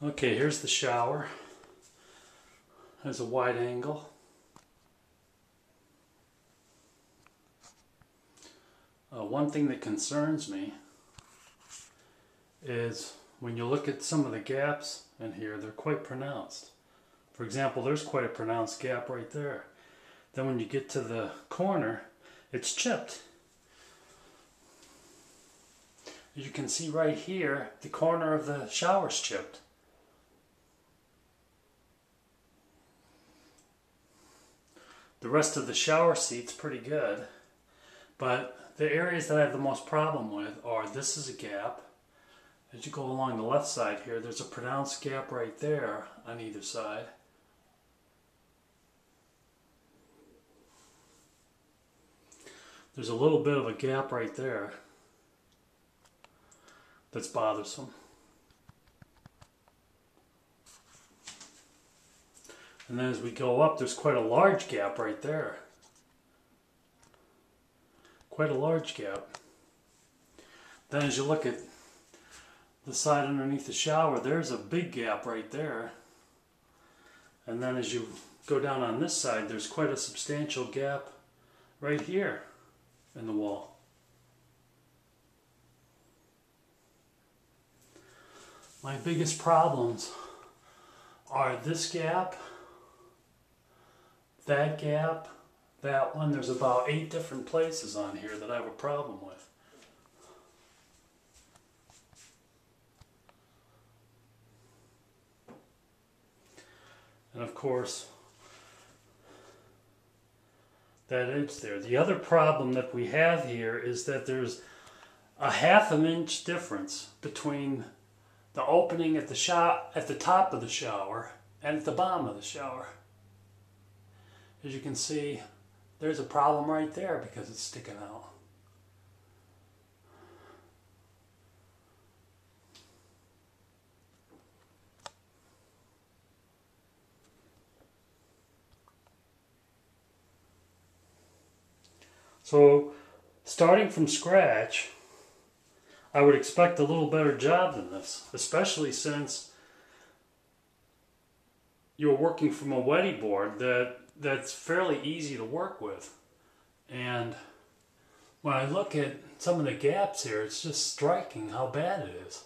Okay, here's the shower. There's a wide angle. One thing that concerns me is when you look at some of the gaps in here, they're quite pronounced. For example, there's quite a pronounced gap right there. Then when you get to the corner, it's chipped. As you can see right here, the corner of the shower's chipped. The rest of the shower seat's pretty good, but the areas that I have the most problem with are, this is a gap. As you go along the left side here, there's a pronounced gap right there on either side. There's a little bit of a gap right there that's bothersome. And then as we go up, there's quite a large gap right there. Quite a large gap. Then as you look at the side underneath the shower, there's a big gap right there. And then as you go down on this side, there's quite a substantial gap right here in the wall. My biggest problems are this gap, that gap, that one. There's about 8 different places on here that I have a problem with. And of course, that edge there. The other problem that we have here is that there's a 1/2 inch difference between the opening at the top of the shower and at the bottom of the shower. As you can see, there's a problem right there because it's sticking out. So, starting from scratch, I would expect a little better job than this, especially since you're working from a weddy board that's fairly easy to work with. And when I look at some of the gaps here, it's just striking how bad it is.